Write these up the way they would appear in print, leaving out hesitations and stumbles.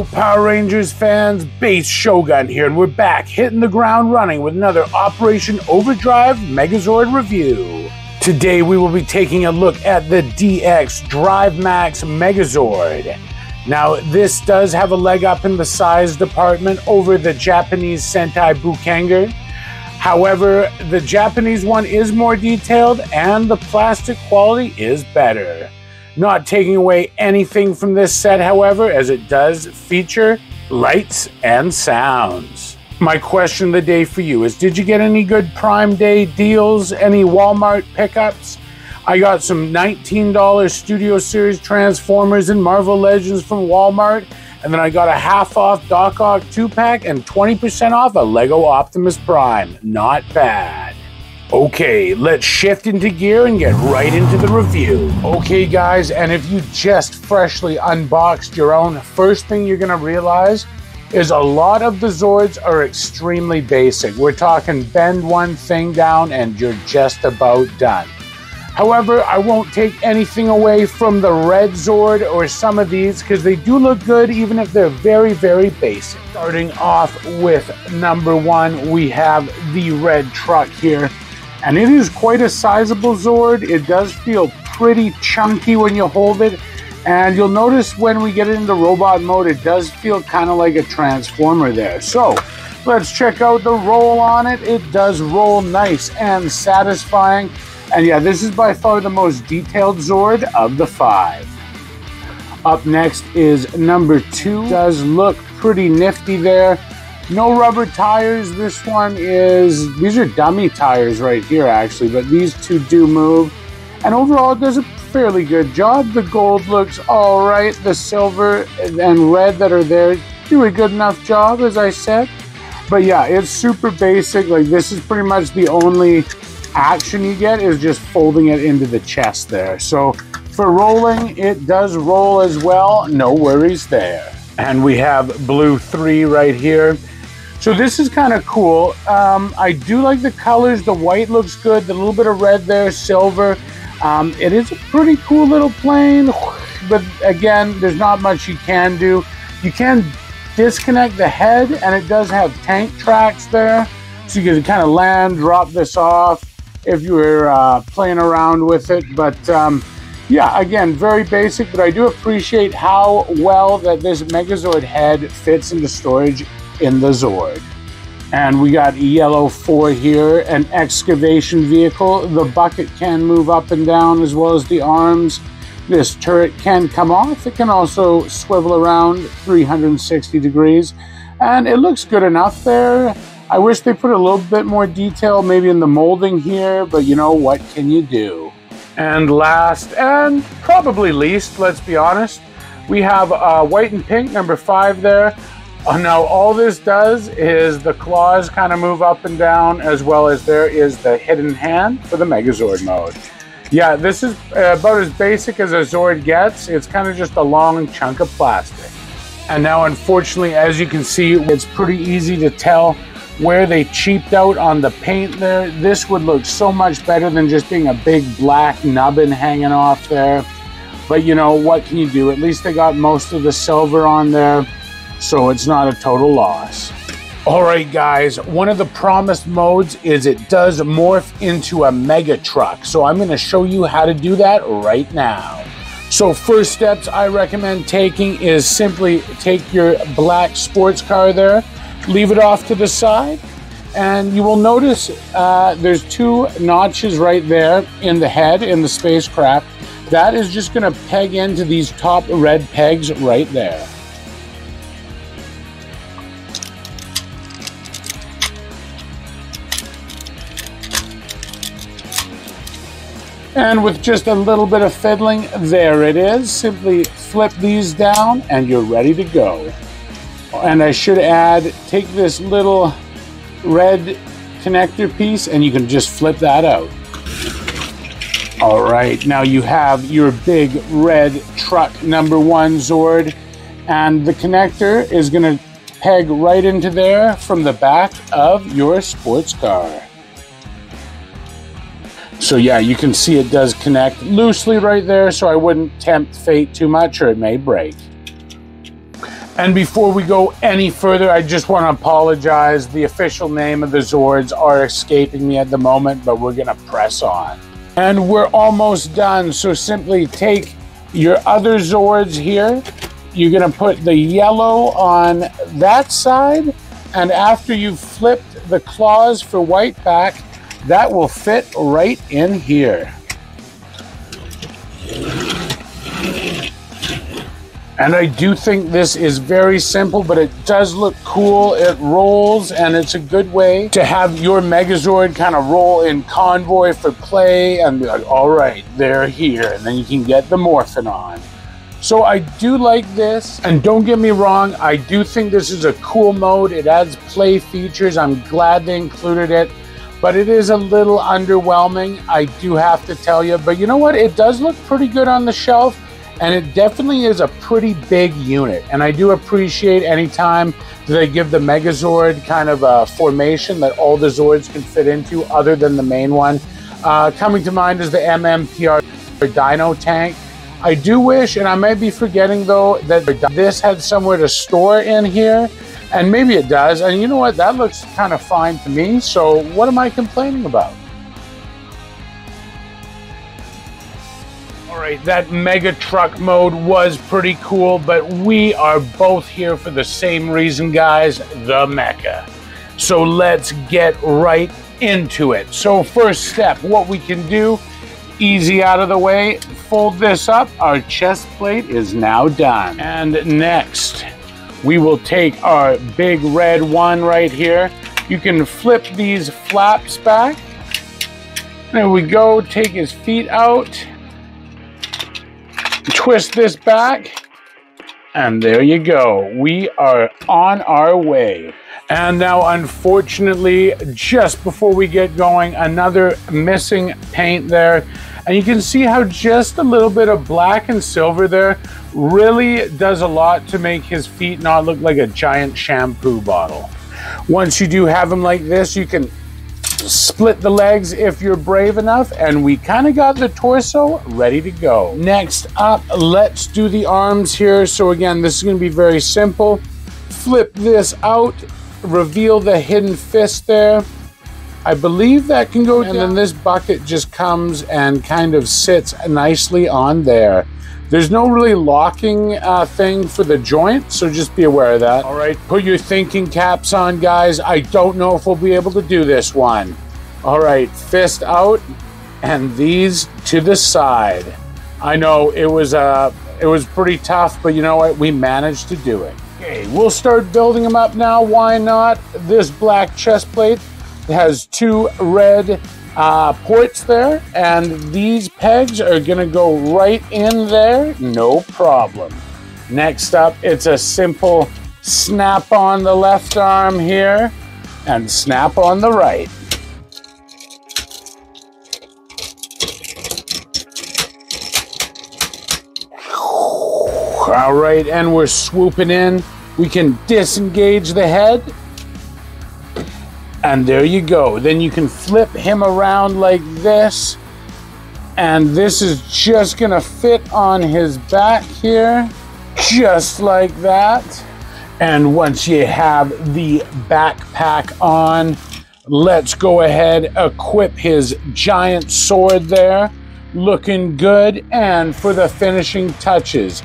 Hello Power Rangers fans, Base Shogun here, and we're back hitting the ground running with another Operation Overdrive Megazord review. Today we will be taking a look at the DX DRIVEMAX Megazord. Now this does have a leg up in the size department over the Japanese Sentai Bukanger. However, the Japanese one is more detailed and the plastic quality is better. Not taking away anything from this set, however, as it does feature lights and sounds. My question of the day for you is, did you get any good Prime Day deals, any Walmart pickups? I got some $19 Studio Series Transformers and Marvel Legends from Walmart, and then I got a half off Doc Ock 2-pack and 20% off a Lego Optimus Prime. Not bad. Okay, let's shift into gear and get right into the review. Okay guys, and if you just freshly unboxed your own, first thing you're gonna realize is a lot of the Zords are extremely basic. We're talking bend one thing down and you're just about done. However, I won't take anything away from the red Zord or some of these because they do look good even if they're very, very basic. Starting off with number one, we have the red truck here. And it is quite a sizable Zord. It does feel pretty chunky when you hold it. And you'll notice when we get into robot mode, it does feel kind of like a Transformer there. So let's check out the roll on it. It does roll nice and satisfying. And yeah, this is by far the most detailed Zord of the 5. Up next is number 2. Does look pretty nifty there. No rubber tires. This one is, these are dummy tires right here actually, but these two do move. And overall it does a fairly good job. The gold looks all right. The silver and red that are there do a good enough job, as I said. But yeah, it's super basic. Like this is pretty much the only action you get is just folding it into the chest there. So for rolling, it does roll as well. No worries there. And we have blue 3 right here. So this is kind of cool. I do like the colors. The white looks good. The little bit of red there, silver. It is a pretty cool little plane. But again, there's not much you can do. You can disconnect the head, and it does have tank tracks there. So you can kind of land, drop this off if you were playing around with it. But yeah, again, very basic. But I do appreciate how well that this Megazord head fits into storage in the Zord. And we got yellow 4 here, an excavation vehicle. The bucket can move up and down as well as the arms. This turret can come off. It can also swivel around 360 degrees. And it looks good enough there. I wish they put a little bit more detail maybe in the molding here, but you know, what can you do? And last and probably least, let's be honest, we have white and pink, number 5 there. Now all this does is the claws kind of move up and down, as well as there is the hidden hand for the Megazord mode. Yeah, this is about as basic as a Zord gets. It's kind of just a long chunk of plastic. And now unfortunately, as you can see, it's pretty easy to tell where they cheaped out on the paint there. This would look so much better than just being a big black nubbin hanging off there. But you know, what can you do? At least they got most of the silver on there, so it's not a total loss. All right, guys, one of the promised modes is it does morph into a MEGATRUCK. So I'm gonna show you how to do that right now. So first steps I recommend taking is simply take your black sports car there, leave it off to the side, and you will notice there's 2 notches right there in the head, in the spacecraft. That is just gonna peg into these top red pegs right there. And with just a little bit of fiddling, there it is. Simply flip these down and you're ready to go. And I should add, take this little red connector piece and you can just flip that out. All right, now you have your big red truck number 1 Zord, and the connector is gonna peg right into there from the back of your sports car. So yeah, you can see it does connect loosely right there, so I wouldn't tempt fate too much or it may break. And before we go any further, I just want to apologize. The official name of the Zords are escaping me at the moment, but we're going to press on. And we're almost done, so simply take your other Zords here. You're going to put the yellow on that side, and after you've flipped the claws for white back, that will fit right in here. And I do think this is very simple, but it does look cool. It rolls, and it's a good way to have your Megazord kind of roll in convoy for play and be like, all right, they're here. And then you can get the morphin on. So I do like this, and don't get me wrong, I do think this is a cool mode. It adds play features. I'm glad they included it, but it is a little underwhelming, I do have to tell you. But you know what? It does look pretty good on the shelf. And it definitely is a pretty big unit. And I do appreciate any time that they give the Megazord kind of a formation that all the Zords can fit into other than the main one. Coming to mind is the MMPR Dino Tank. I do wish, and I might be forgetting though, that this had somewhere to store in here. And maybe it does. And you know what? That looks kind of fine to me. So what am I complaining about? Alright, that MEGATRUCK mode was pretty cool, but we are both here for the same reason, guys, the mecha. So let's get right into it. So first step, what we can do, easy out of the way, fold this up. Our chest plate is now done. And next, we will take our big red one right here. You can flip these flaps back. There we go, take his feet out. Twist this back, and there you go. We are on our way. And now, unfortunately, just before we get going, another missing paint there. And you can see how just a little bit of black and silver there really does a lot to make his feet not look like a giant shampoo bottle. Once you do have them like this, you can split the legs if you're brave enough, and we kind of got the torso ready to go. Next up, let's do the arms here. So again, this is going to be very simple. Flip this out, reveal the hidden fist there. I believe that can go down. And then this bucket just comes and kind of sits nicely on there. There's no really locking thing for the joint, so just be aware of that. All right, put your thinking caps on, guys. I don't know if we'll be able to do this one. All right, fist out, and these to the side. I know it was pretty tough, but you know what? We managed to do it. Okay, we'll start building them up now. Why not? This black chest plate has two red ports there, and these pegs are gonna go right in there, no problem. Next up, it's a simple snap on the left arm here and snap on the right. All right, and we're swooping in. We can disengage the head. And there you go. Then you can flip him around like this. And this is just gonna fit on his back here, just like that. And once you have the backpack on, let's go ahead, equip his giant sword there. Looking good. And for the finishing touches,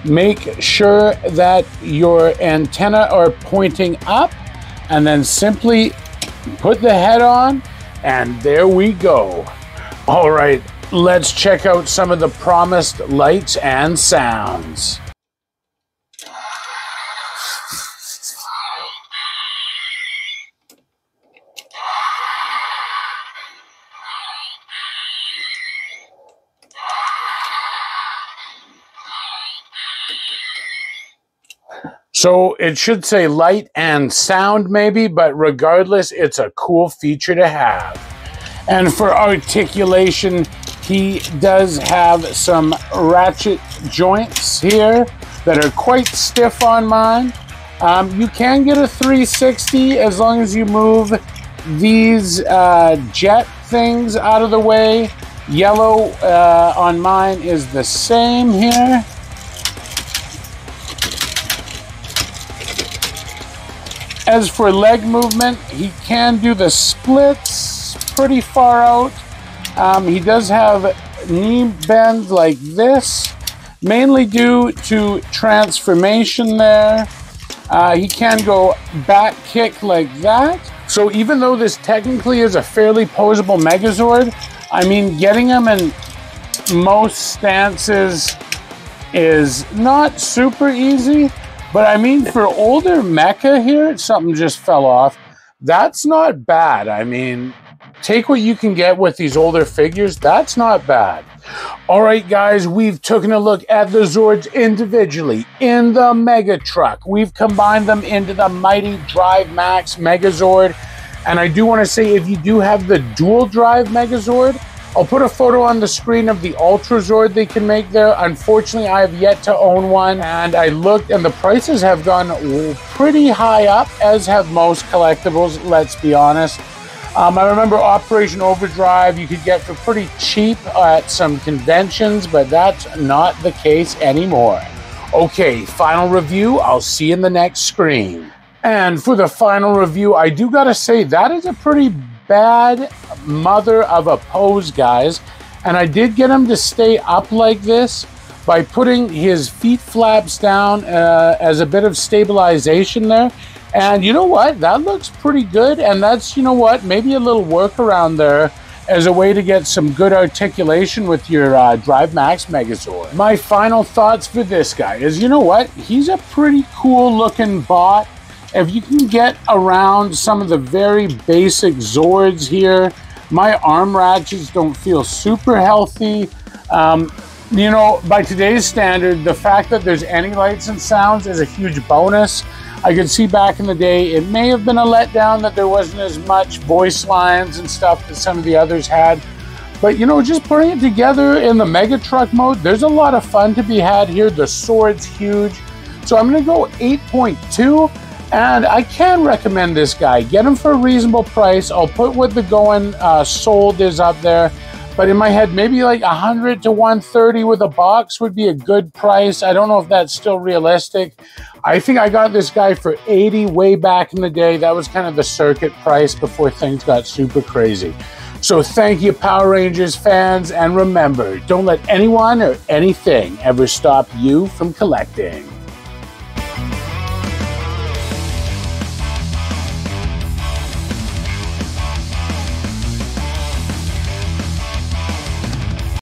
make sure that your antennae are pointing up, and then simply put the head on, and there we go. All right, let's check out some of the promised lights and sounds. So it should say light and sound maybe, but regardless, it's a cool feature to have. And for articulation, he does have some ratchet joints here that are quite stiff on mine. You can get a 360 as long as you move these jet things out of the way. Yellow on mine is the same here. As for leg movement, he can do the splits pretty far out. He does have knee bend like this, mainly due to transformation there. He can go back kick like that. So even though this technically is a fairly posable Megazord, I mean, getting him in most stances is not super easy. But I mean, for older mecha here, something just fell off. That's not bad. I mean, take what you can get with these older figures. That's not bad. All right, guys, we've taken a look at the Zords individually in the MEGATRUCK. We've combined them into the mighty DRIVEMAX Megazord. And I do want to say, if you do have the dual drive Megazord, I'll put a photo on the screen of the Ultra Zord they can make there. Unfortunately, I have yet to own one, and I looked, and the prices have gone pretty high up, as have most collectibles, let's be honest. I remember Operation Overdrive you could get for pretty cheap at some conventions, but that's not the case anymore. Okay, final review. I'll see you in the next screen. And for the final review, I do gotta say, that is a pretty bad mother of a pose, guys. And I did get him to stay up like this by putting his feet flaps down as a bit of stabilization there. And you know what? That looks pretty good. And that's, you know what, maybe a little workaround there as a way to get some good articulation with your DRIVEMAX Megazord. My final thoughts for this guy is, you know what? He's a pretty cool looking bot. If you can get around some of the very basic Zords here, my arm ratchets don't feel super healthy. You know, by today's standard, the fact that there's any lights and sounds is a huge bonus. I could see back in the day, it may have been a letdown that there wasn't as much voice lines and stuff that some of the others had. But, you know, just putting it together in the MEGATRUCK mode, there's a lot of fun to be had here. The sword's huge. So I'm going to go 8.2. And I can recommend this guy. Get him for a reasonable price. I'll put what the going sold is up there. But in my head, maybe like 100 to 130 with a box would be a good price. I don't know if that's still realistic. I think I got this guy for 80 way back in the day. That was kind of the circuit price before things got super crazy. So thank you, Power Rangers fans. And remember, don't let anyone or anything ever stop you from collecting.